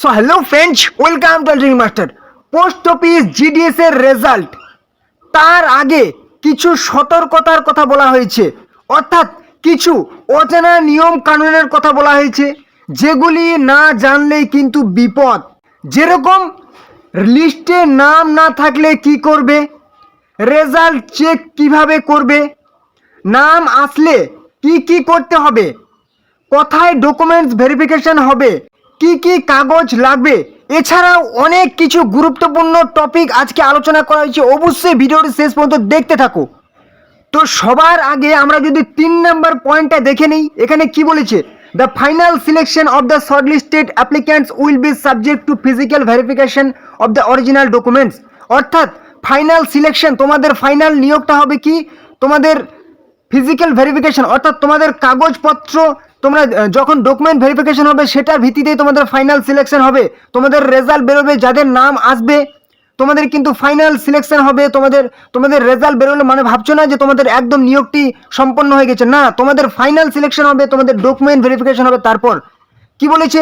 So hello friends, welcome to drink master. Post office GDS এর result তার আগে কিছু সতর্কতার কথা বলা হয়েছে, অর্থাৎ কিছু অজানা নিয়ম কানুনের কথা বলা হয়েছে, যেগুলি না জানলেই কিন্তু বিপদ। যেরকম লিস্টে নাম না থাকলে কি করবে, রেজাল্ট চেক কিভাবে করবে, নাম আসলে কি কি করতে হবে, কোথায় ডকুমেন্টস ভেরিফিকেশন হবে, কি কি কাগজ লাগবে, এছাড়াও অনেক কিছু গুরুত্বপূর্ণ টপিক আজকে আলোচনা করা হয়েছে। অবশ্যই ভিডিওটি শেষ পর্যন্ত দেখতে থাকো। তো সবার আগে আমরা যদি 3 নম্বর পয়েন্টটা দেখে নিই, এখানে কি বলেছে, the final selection of the shortlisted applicants will be subject to physical verification of the original documents. অর্থাৎ ফাইনাল সিলেকশন, তোমাদের ফাইনাল নিয়োগটা হবে কি, তোমাদের ফিজিক্যাল ভেরিফিকেশন, অর্থাৎ তোমাদের কাগজপত্র, তোমরা যখন ডকুমেন্ট ভেরিফিকেশন হবে সেটার ভিত্তিতেই তোমাদের ফাইনাল সিলেকশন হবে। তোমাদের রেজাল্ট বেরোবে, যাদের নাম আসবে তোমাদের কিন্তু ফাইনাল সিলেকশন হবে। তোমাদের রেজাল্ট বেরোলে মানে ভাবছো না যে তোমাদের একদম নিয়োগটি সম্পন্ন হয়ে গেছে, না, তোমাদের ফাইনাল সিলেকশন হবে, তোমাদের ডকুমেন্ট ভেরিফিকেশন হবে। তারপর কি বলেছে,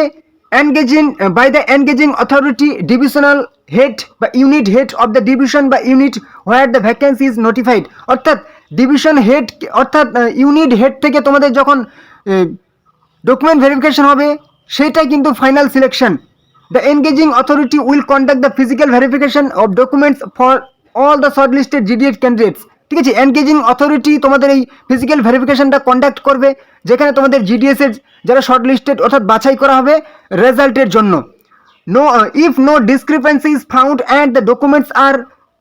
engaging by the engaging authority divisional head বা unit head of the division বা unit where the vacancy is notified. অর্থাৎ ডিভিশন হেড অর্থাৎ ইউনিট হেড থেকে তোমাদের যখন ডকুমেন্ট ভেরিফিকেশন হবে সেটাই কিন্তু final selection. The engaging authority will conduct the physical verification of documents for all the shortlisted GDS candidates. ঠিক আছে, এনগেজিং অথরিটি তোমাদের এই ফিজিক্যাল ভেরিফিকেশনটা কন্ডাক্ট করবে, যেখানে তোমাদের জিডিএসের যারা শর্টলিস্টেড অর্থাৎ বাছাই করা হবে রেজাল্টের জন্য। No if no discrepancy is found and the documents are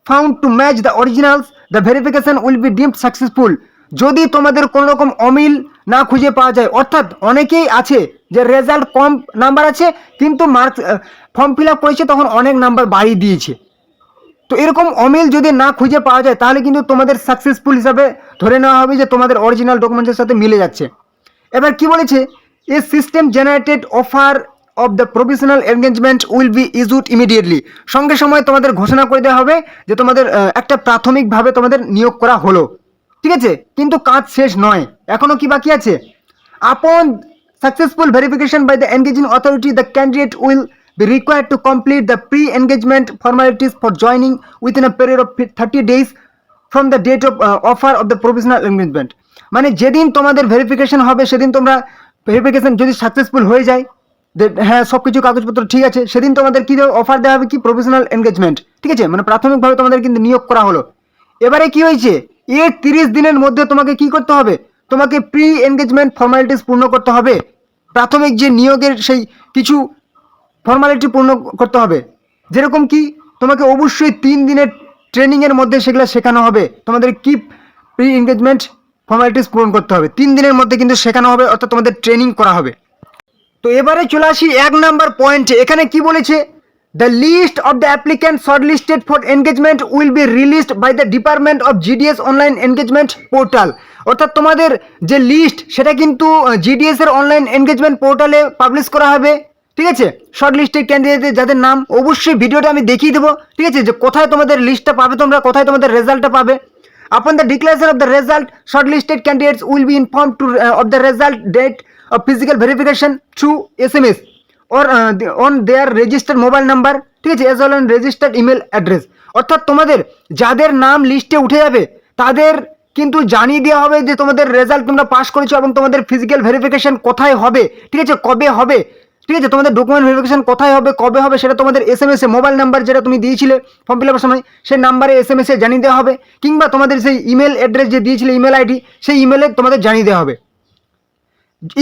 found to match the originals, the verification will be deemed successful. যদি তোমাদের কোনো রকম অমিল না খুঁজে পাওয়া যায়, অর্থাৎ অনেকেই আছে যে রেজাল্ট কম নাম্বার আছে কিন্তু মার্কস ফর্ম ফিল আপ করেছে তখন অনেক নাম্বার বাড়িয়ে দিয়েছে, তো এরকম অমিল যদি না খুঁজে পাওয়া যায় তাহলে কিন্তু তোমাদের সাকসেসফুল হিসাবে ধরে নেওয়া হবে যে তোমাদের অরিজিনাল ডকুমেন্টসের সাথে মিলে যাচ্ছে। এবার কি বলেছে, a system generated offer of the professional engagement will be issued immediately. সঙ্গে সময় তোমাদের ঘোষণা করে দেওয়া হবে যে তোমাদের একটা প্রাথমিকভাবে তোমাদের নিয়োগ করা হলো। ঠিক আছে, কিন্তু কাজ শেষ নয়, এখনো কি বাকি আছে। আপন successful verification by the engaging authority, the candidate will be required to complete the pre-engagement formalities for joining within a period of 30 days from the date of offer of the provisional engagement. মানে যেদিন তোমাদের verification হবে সেদিন তোমরা verification যদি successful হয়ে যায়, হ্যাঁ সব কিছু কাগজপত্র ঠিক আছে, সেদিন তোমাদের কি অফার দেওয়া হবে, কি প্রফেশনাল এনগেজমেন্ট। ঠিক আছে, মানে প্রাথমিকভাবে তোমাদের কিন্তু নিয়োগ করা হলো। এবারে কি হয়েছে, এর 30 দিনের মধ্যে তোমাকে কি করতে হবে, তোমাকে প্রি এনগেজমেন্ট ফর্মালিটিস পূর্ণ করতে হবে। প্রাথমিক যে নিয়োগের সেই কিছু ফর্মালিটি পূর্ণ করতে হবে, যেরকম কি তোমাকে অবশ্যই 3 দিনের ট্রেনিংয়ের মধ্যে সেগুলো শেখানো হবে। তোমাদের কি প্রি এনগেজমেন্ট ফর্মালিটিস পূরণ করতে হবে, 3 দিনের মধ্যে কিন্তু শেখানো হবে, অর্থাৎ তোমাদের ট্রেনিং করা হবে। তো এবারে চলে আসি 1 নাম্বার পয়েন্টে। এখানে কি বলেছে, the list of the applicant shortlisted for engagement will be released by the department of GDS online engagement portal. অর্থাৎ তোমাদের যে লিস্ট সেটা কিন্তু জিডিএস এর অনলাইন এনগেজমেন্ট পোর্টালে পাবলিশ করা হবে। ঠিক আছে, শর্ট লিস্টেড ক্যান্ডিডেট যাদের নাম, অবশ্যই ভিডিওটা আমি দেখিয়ে দেবো। ঠিক আছে, যে কোথায় তোমাদের লিস্টটা পাবে, তোমরা কোথায় তোমাদের রেজাল্টটা পাবে। Upon the declaration of the result, shortlisted candidates will be inform to of the result date of physical verification through SMS or on their registered mobile number, ঠিক আছে, as well as registered email address। অর্থাৎ তোমাদের যাদের নাম লিস্টে উঠে যাবে তাদের কিন্তু জানিয়ে দেওয়া হবে যে তোমাদের রেজাল্ট তোমরা পাস করেছো এবং তোমাদের ফিজিক্যাল ভেরিফিকেশন কোথায় হবে, ঠিক আছে, কবে হবে, ঠিক আছে, তোমাদের ডকুমেন্ট ভেরিফিকেশন কোথায় হবে, কবে হবে, সেটা তোমাদের SMS এ মোবাইল নাম্বার যেটা তুমি দিয়েছিলে ফর্ম ফিল আপের সময় সেই নাম্বারে SMS এ জানিয়ে দেওয়া হবে, কিংবা তোমাদের সেই ইমেল অ্যাড্রেস যে দিয়েছিলে ইমেল আইডি সেই ইমেলে তোমাদের জানিয়ে দেওয়া হবে।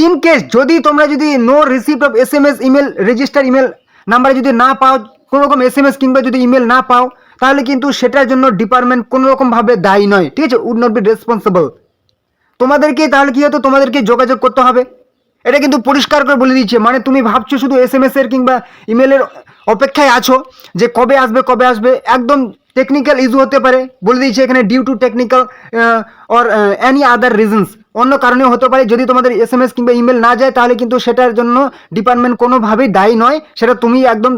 ইন কেস যদি তোমরা যদি no receipt of SMS email register email নাম্বারে যদি না পাও, কোনো রকম SMS কিংবা যদি ইমেল না পাও, তাহলে কিন্তু সেটার জন্য ডিপার্টমেন্ট কোনো রকমভাবে দায়ী নয়। ঠিক আছে, উড নট বি রেসপন্সিবল। তোমাদেরকে তাহলে কি হতো, তোমাদেরকে যোগাযোগ করতে হবে। এটা কিন্তু পরিষ্কার করে বলে দিচ্ছে, মানে তুমি ভাবছো শুধু SMS এর কিংবা ইমেলের অপেক্ষায় আছো যে কবে আসবে কবে আসবে, একদম টেকনিক্যাল ইস্যু হতে পারে বলে দিয়েছে এখানে, due to technical or any other reasons, অন্য কারণেও হতে পারে। যদি তোমাদের SMS কিংবা ইমেল না যায় তাহলে কিন্তু সেটার জন্য ডিপার্টমেন্ট কোনোভাবেই দায়ী নয়, সেটা তুমি একদম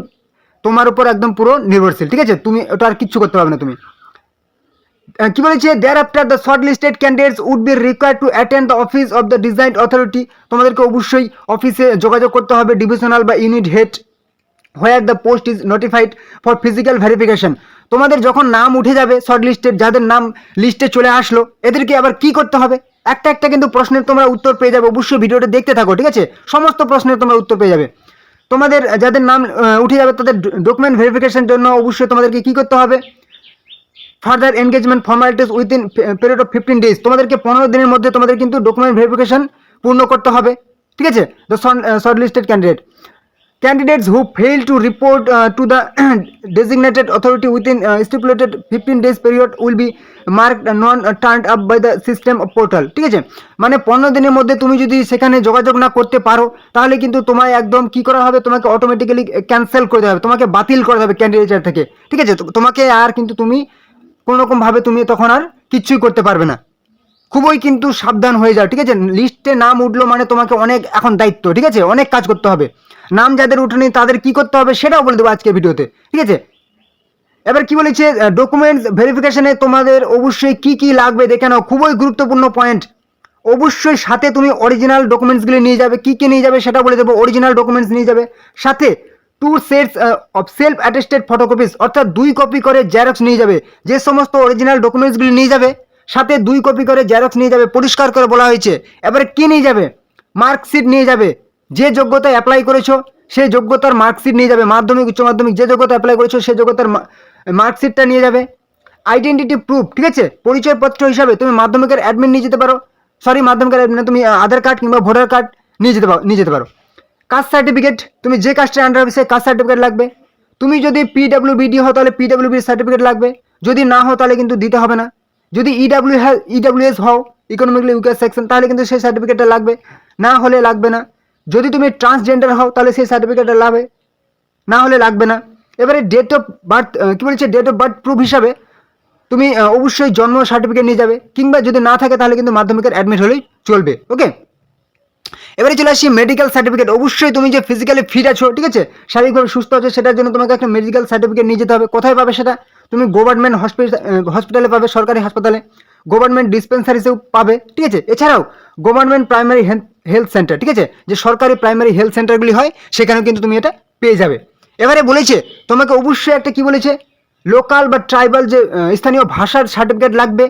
তোমার উপর একদম পুরো নির্ভরশীল। ঠিক আছে, তুমি ওটা আর কিচ্ছু করতে পারবে না। তুমি কি বলেছে, thereafter the shortlisted candidates would be required to attend the office of the design authority. তোমাদেরকে অবশ্যই অফিসে যোগাযোগ করতে হবে, ডিভিশনাল বা unit head where the post is notified for physical verification. তোমাদের যখন নাম উঠে যাবে শর্ট লিস্টের, যাদের নাম লিস্টে চলে আসলো, এদেরকে আবার কি করতে হবে? একটা একটা কিন্তু প্রশ্নের তোমরা উত্তর পেয়ে যাবে। অবশ্যই ভিডিওটা দেখতে থাকো, ঠিক আছে? সমস্ত প্রশ্নের তোমরা উত্তর পেয়ে যাবে। তোমাদের যাদের নাম উঠে যাবে তাদের ডকুমেন্ট ভেরিফিকেশনের জন্য অবশ্যই তোমাদেরকে কি করতে হবে? Further engagement formalities within period of 15 days। তোমাদেরকে 15 দিনের মধ্যে তোমাদের কিন্তু ডকুমেন্ট ভেরিফিকেশন পূর্ণ করতে হবে, ঠিক আছে? The short listed candidates who fail to report to the designated authority within stipulated 15 days period will be marked non turned up by the system portal। ঠিক আছে, মানে 15 দিনের মধ্যে তুমি যদি সেখানে যোগাযোগ না করতে পারো তাহলে কিন্তু তোমায় একদম কি করা হবে? তোমাকে অটোমেটিক্যালি ক্যান্সেল করে দেওয়া হবে, তোমাকে বাতিল করে দেবে ক্যান্ডিডেটের থেকে, ঠিক আছে? তোমাকে আর কিন্তু তুমি কোনো রকম ভাবে তুমি তখন আর কিচ্ছুই করতে পারবে না। খুবই কিন্তু সাবধান হয়ে যাও, ঠিক আছে? লিস্টে নাম উঠলো মানে তোমাকে অনেক এখন দায়িত্ব, ঠিক আছে? অনেক কাজ করতে হবে। নাম যাদের উঠেনি তাদের কি করতে হবে সেটাও বলে দেবো আজকের ভিডিওতে, ঠিক আছে? এবার কি বলেছে, ডকুমেন্টস ভেরিফিকেশনে তোমাদের অবশ্যই কি কি লাগবে দেখে নাও। খুবই গুরুত্বপূর্ণ পয়েন্ট। অবশ্যই সাথে তুমি অরিজিনাল ডকুমেন্টসগুলি নিয়ে যাবে। কি কি নিয়ে যাবে সেটা বলে দেবো। অরিজিনাল ডকুমেন্টস নিয়ে যাবে, সাথে 2 sets of self attested photocopies, অর্থাৎ 2 কপি করে জেরক্স নিয়ে যাবে। যে সমস্ত অরিজিনাল ডকুমেন্টসগুলি নিয়ে যাবে সাথে 2 কপি করে জেরক্স নিয়ে যাবে, পরিষ্কার করে বলা হয়েছে। এবারে কি নিয়ে যাবে? মার্কশিট নিয়ে যাবে। যে যোগ্যতায় অ্যাপ্লাই করেছো সেই যোগ্যতার মার্কশিট নিয়ে যাবে। মাধ্যমিক উচ্চ মাধ্যমিক যে যোগ্যতা অ্যাপ্লাই করেছো সেই যোগ্যতার মার্কশিটটা নিয়ে যাবে। আইডেন্টিটি প্রুফ, ঠিক আছে? পরিচয়পত্র হিসাবে তুমি মাধ্যমিকের অ্যাডমিট নিয়ে যেতে পারো, মাধ্যমিকের অ্যাডমিট তুমি আধার কার্ড কিংবা ভোটার কার্ড নিয়ে যেতে পারো। কাস্ট সার্টিফিকেট, তুমি যে কাস্টের আন্ডার হবে সেই কাস্ট সার্টিফিকেট লাগবে। তুমি যদি পিডব্লিউবিডি হও তাহলে পিডব্লিউবিডি সার্টিফিকেট লাগবে। যদি না হও তাহলে কিন্তু দিতে হবে না। যদি ইডব্লিউএস হও, ইকোনমিক্যালি উইকার সেকশন, তাহলে কিন্তু সেই সার্টিফিকেটটা লাগবে, না হলে লাগবে না। যদি তুমি ট্রান্সজেন্ডার হও তাহলে সেই সার্টিফিকেটটা লাগবে, না হলে লাগবে না। এবারে ডেট অফ বার্থ, কী বলছে, ডেট অফ বার্থ প্রুফ হিসাবে তুমি অবশ্যই জন্ম সার্টিফিকেট নিয়ে যাবে, কিংবা যদি না থাকে তাহলে কিন্তু মাধ্যমিকের অ্যাডমিট হলেই চলবে, ওকে? এবারে চলে আসি মেডিকেল সার্টিফিকেট। অবশ্যই তুমি যে ফিজিক্যালি ফিট আছো, ঠিক আছে, শারীরিকভাবে সুস্থ আছো, সেটার জন্য তোমাকে একটা মেডিকেল সার্টিফিকেট নিয়ে যেতে হবে। কোথায় পাবে সেটা? তুমি গভর্নমেন্ট হসপিটালে পাবে, সরকারি হাসপাতালে, গভর্নমেন্ট ডিসপেন্সারিতেও পাবে, ঠিক আছে? এছাড়াও গভর্নমেন্ট প্রাইমারি হেলথ সেন্টার, ঠিক আছে, যে সরকারি প্রাইমারি হেলথ সেন্টারগুলি হয় সেখানেও কিন্তু তুমি এটা পেয়ে যাবে। এবারে বলেছে তোমাকে অবশ্যই একটা কি বলেছে, লোকাল বা ট্রাইবাল যে স্থানীয় ভাষার সার্টিফিকেট লাগবে।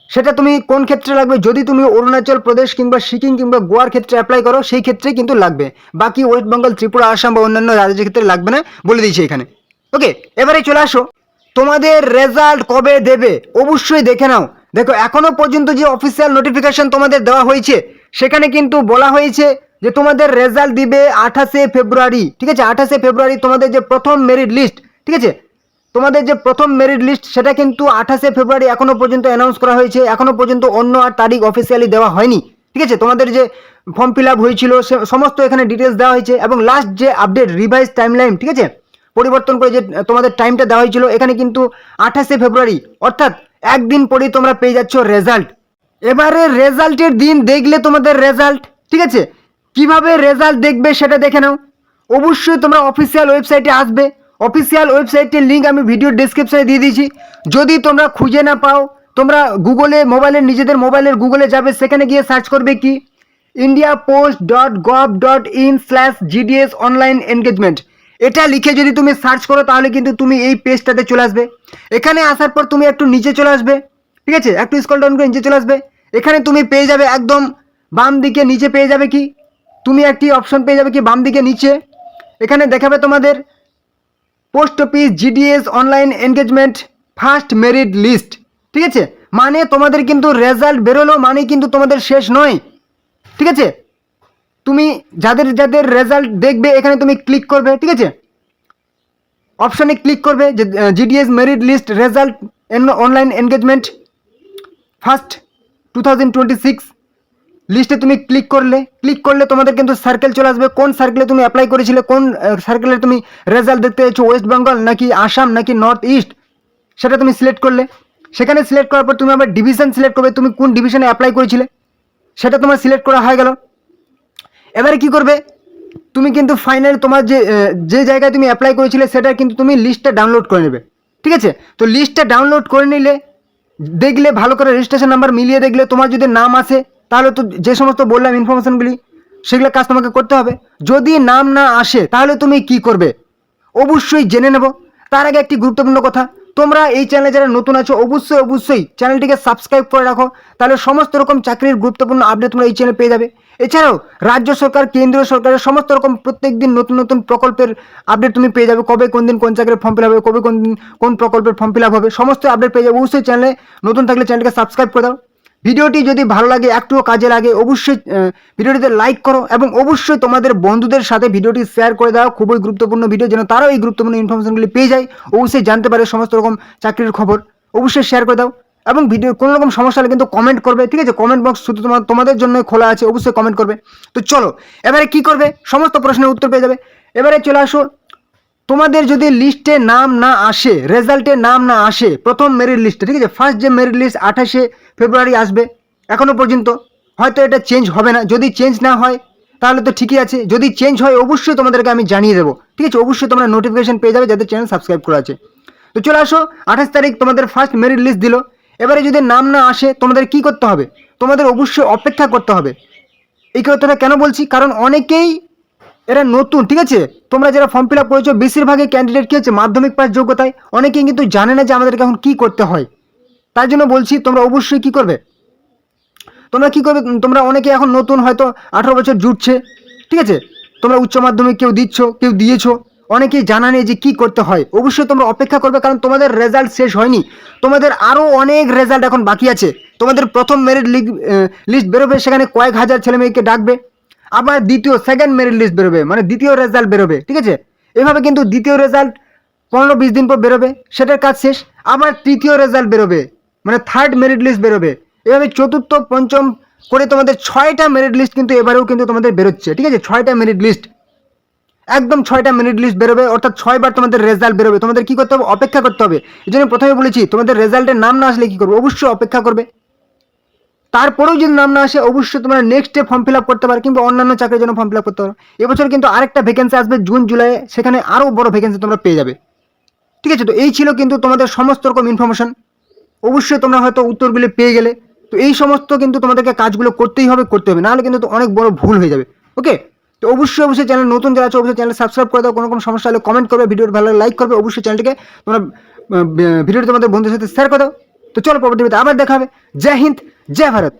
সেটা তুমি কোন ক্ষেত্রে লাগবে? যদি তুমি অরুণাচল প্রদেশ কিংবা সিকিম কিংবা গোয়ার ক্ষেত্রে অ্যাপ্লাই করো সেই ক্ষেত্রেই কিন্তু লাগবে। বাকি ওয়েস্ট বেঙ্গল, ত্রিপুরা, আসাম বা অন্যান্য রাজ্যের ক্ষেত্রে লাগবে না, বলে দিয়েছি এখানে, ওকে? এবারে চলে আসো, তোমাদের রেজাল্ট কবে দেবে অবশ্যই দেখে নাও। দেখো, এখনো পর্যন্ত যে অফিসিয়াল নোটিফিকেশন তোমাদের দেওয়া হয়েছে সেখানে কিন্তু বলা হয়েছে যে তোমাদের রেজাল্ট দিবে 28শে ফেব্রুয়ারি, ঠিক আছে? 28শে ফেব্রুয়ারি তোমাদের যে প্রথম মেরিট লিস্ট, ঠিক আছে, তোমাদের যে প্রথম মেরিট লিস্ট সেটা কিন্তু 28শে ফেব্রুয়ারি এখনো পর্যন্ত অ্যানাউন্স করা হয়েছে। এখনো পর্যন্ত অন্য আর তারিখ অফিসিয়ালি দেওয়া হয়নি, ঠিক আছে? তোমাদের যে ফর্ম ফিল আপ হয়েছিল সে সমস্ত এখানে ডিটেলস দেওয়া হয়েছে, এবং লাস্ট যে আপডেট রিভাইজ টাইমলাইন, ঠিক আছে, পরিবর্তন করে যে তোমাদের টাইমটা দেওয়া হয়েছিল এখানে কিন্তু 28শে ফেব্রুয়ারি, অর্থাৎ একদিন পরেই তোমরা পেয়ে যাচ্ছ রেজাল্ট। এবারে রেজাল্টের দিন দেখলে তোমাদের রেজাল্ট, ঠিক আছে, কিভাবে রেজাল্ট দেখবে সেটা দেখে নাও। অবশ্যই তোমরা অফিসিয়াল ওয়েবসাইটে আসবে। অফিসিয়াল ওয়েবসাইটের লিঙ্ক আমি ভিডিও ডেসক্রিপশনে দিয়ে দিয়েছি। যদি তোমরা খুঁজে না পাও, তোমরা গুগলে নিজেদের মোবাইলের গুগলে যাবে, সেখানে গিয়ে সার্চ করবে কি indiapost.gov.in/gds অনলাইন এনগেজমেন্ট। এটা লিখে যদি তুমি সার্চ করো তাহলে কিন্তু তুমি এই পেজটাতে চলে আসবে। এখানে আসার পর তুমি একটু নিচে চলে আসবে, ঠিক আছে, একটু স্ক্রল ডাউন করে নিচে চলে আসবে। এখানে তুমি পেয়ে যাবে একদম বাম দিকে নিচে পেয়ে যাবে কি, তুমি একটি অপশন পেয়ে যাবে কি বাম দিকে নিচে, এখানে দেখাবে তোমাদের post office GDS online engagement first merit list, ঠিক আছে? মানে তোমাদের কিন্তু রেজাল্ট বেরোলো মানে কিন্তু তোমাদের শেষ নয়, ঠিক আছে? তুমি যাদের যাদের রেজাল্ট দেখবে এখানে তুমি ক্লিক করবে, ঠিক আছে, অপশানে ক্লিক করবে যে GDS merit list result online engagement first 2026 লিস্টে তুমি ক্লিক করলে তোমাদের কিন্তু সার্কেল চলে আসবে। কোন সার্কেলে তুমি অ্যাপ্লাই করেছিলে, কোন সার্কেলে তুমি রেজাল্ট দেখতে চাইছো, ওয়েস্ট বেঙ্গল নাকি আসাম নাকি নর্থ ইস্ট, সেটা তুমি সিলেক্ট করলে। সেখানে সিলেক্ট করার পর তুমি আবার ডিভিশন সিলেক্ট করবে, তুমি কোন ডিভিশনে অ্যাপ্লাই করেছিলে সেটা তোমার সিলেক্ট করা হয়ে গেল। এবারে কি করবে, তুমি কিন্তু ফাইনালি তোমার যে জায়গায় তুমি অ্যাপ্লাই করেছিলে সেটা কিন্তু তুমি লিস্টটা ডাউনলোড করে নেবে, ঠিক আছে? তো লিস্টটা ডাউনলোড করে নিলে, দেখলে ভালো করে রেজিস্ট্রেশন নাম্বার মিলিয়ে দেখলে তোমার যদি নাম আসে তাহলে তো যে সমস্ত বললাম ইনফরমেশনগুলি সেগুলো কাজ তোমাকে করতে হবে। যদি নাম না আসে তাহলে তুমি কি করবে অবশ্যই জেনে নেব। তার আগে একটি গুরুত্বপূর্ণ কথা, তোমরা এই চ্যানেলে যারা নতুন আছো অবশ্যই চ্যানেলটিকে সাবস্ক্রাইব করে রাখো, তাহলে সমস্ত রকম চাকরির গুরুত্বপূর্ণ আপডেট তোমরা এই চ্যানেলে পেয়ে যাবে। এছাড়াও রাজ্য সরকার, কেন্দ্রীয় সরকারের সমস্ত রকম প্রত্যেক দিন নতুন প্রকল্পের আপডেট তুমি পেয়ে যাবে। কবে কোন দিন কোন চাকরির ফর্ম ফিল হবে, কবে কোন দিন কোন প্রকল্পের ফর্ম ফিল হবে, সমস্ত আপডেট পেয়ে যাবে। অবশ্যই চ্যানেলে নতুন থাকলে চ্যানেলকে সাবস্ক্রাইব করে দাও। ভিডিওটি যদি ভালো লাগে, একটুও কাজে লাগে, অবশ্যই ভিডিওটিতে লাইক করো এবং অবশ্যই তোমাদের বন্ধুদের সাথে ভিডিওটি শেয়ার করে দাও। খুবই গুরুত্বপূর্ণ ভিডিও, যেন তারাও এই গুরুত্বপূর্ণ ইনফরমেশনগুলি পেয়ে যায়, অবশ্যই জানতে পারে সমস্ত রকম চাকরির খবর। অবশ্যই শেয়ার করে দাও এবং ভিডিও কোনো রকম সমস্যা হলে কিন্তু কমেন্ট করবে, ঠিক আছে? কমেন্ট বক্স শুধু তোমাদের জন্য খোলা আছে, অবশ্যই কমেন্ট করবে। তো চলো এবারে কি করবে, সমস্ত প্রশ্নের উত্তর পেয়ে যাবে। এবারে চলে আসো, তোমাদের যদি লিস্টে নাম না আসে, রেজাল্টে নাম না আসে, প্রথম মেরিট লিস্টে, ঠিক আছে, ফার্স্ট যে মেরিট লিস্ট 28শে ফেব্রুয়ারি আসবে, এখনও পর্যন্ত হয়তো এটা চেঞ্জ হবে না। যদি চেঞ্জ না হয় তাহলে তো ঠিকই আছে, যদি চেঞ্জ হয় অবশ্যই তোমাদেরকে আমি জানিয়ে দেবো, ঠিক আছে? অবশ্যই তোমরা নোটিফিকেশন পেয়ে যাবে যাদের চ্যানেল সাবস্ক্রাইব করা আছে। তো চলে আসো, 28 তারিখ তোমাদের ফার্স্ট মেরিট লিস্ট দিল। এবারে যদি নাম না আসে তোমাদের কি করতে হবে, তোমাদের অবশ্যই অপেক্ষা করতে হবে। এই কথাটা কেন বলছি, কারণ অনেকেই এরা নতুন, ঠিক আছে? তোমরা যারা ফর্ম ফিল আপ করেছো বেশিরভাগই ক্যান্ডিডেট কি হচ্ছে মাধ্যমিক পাস যোগ্যতায়, অনেকেই কিন্তু জানে না যে আমাদেরকে এখন কি করতে হয়। তার জন্য বলছি তোমরা অবশ্যই কি করবে, তোমরা অনেকে এখন নতুন, হয়তো 18 বছর জুটছে, ঠিক আছে? তোমরা উচ্চ মাধ্যমিক কেউ দিচ্ছ, কেউ দিয়েছো, অনেকেই জানা নেই যে কি করতে হয়। অবশ্যই তোমরা অপেক্ষা করবে, কারণ তোমাদের রেজাল্ট শেষ হয়নি, তোমাদের আরও অনেক রেজাল্ট এখন বাকি আছে। তোমাদের প্রথম মেরিট লিস্ট বেরোবে, সেখানে কয়েক হাজার ছেলে মেয়েকে ডাকবে। আবার সেকেন্ড মেরিট লিস্ট বেরোবে, মানে দ্বিতীয় রেজাল্ট বেরোবে, ঠিক আছে? এভাবে কিন্তু দ্বিতীয় রেজাল্ট 15-20 দিন পর বেরোবে, সেটার কাজ শেষ। আবার তৃতীয় রেজাল্ট বেরোবে, মানে থার্ড মেরিট লিস্ট বেরোবে। এভাবে চতুর্থ, পঞ্চম করে তোমাদের 6টা মেরিট লিস্ট কিন্তু এবারেও কিন্তু তোমাদের বেরোচ্ছে, ঠিক আছে? 6টা মেরিট লিস্ট, একদম 6টা মেরিট লিস্ট বেরোবে, অর্থাৎ 6বার তোমাদের রেজাল্ট বেরোবে। তোমাদের কি করতে হবে, অপেক্ষা করতে হবে। এই জন্য প্রথমে বলেছি তোমাদের রেজাল্টের নাম না আসলে কি করবে, অবশ্যই অপেক্ষা করবে। তারপরেও যদি নাম না আসে অবশ্যই তোমরা নেক্সটে ফর্ম ফিল আপ করতে পারো, কিংবা অন্যান্য চাকরির জন্য ফর্ম ফিল আপ করতে পারো। এবছর কিন্তু আরেকটা ভ্যাকেন্সি আসবে জুন জুলাই, সেখানে আরও বড় ভ্যাকেন্সি তোমরা পেয়ে যাবে, ঠিক আছে? তো এই ছিল কিন্তু তোমাদের সমস্ত রকম ইনফরমেশন। অবশ্যই তোমরা হয়তো উত্তরগুলি পেয়ে গেলে। তো এই সমস্ত কিন্তু তোমাদেরকে কাজগুলো করতে হবে, নাহলে কিন্তু অনেক বড় ভুল হয়ে যাবে। ওকে, তো অবশ্যই চ্যানেল নতুন যারা আছে অবশ্যই চ্যানেল সাবস্ক্রাইব করে দাও। কোনো রকম সমস্যা হলে কমেন্ট করবে, ভিডিওর ভালো লাইক করবে, অবশ্যই চ্যানেলটিকে তোমরা ভিডিওটি তোমাদের বন্ধুদের সাথে শেয়ার করে দাও। তো চলো পরবর্তী ভিডিওতে আবার দেখা হবে। জয় হিন্দ, জয় ভারত।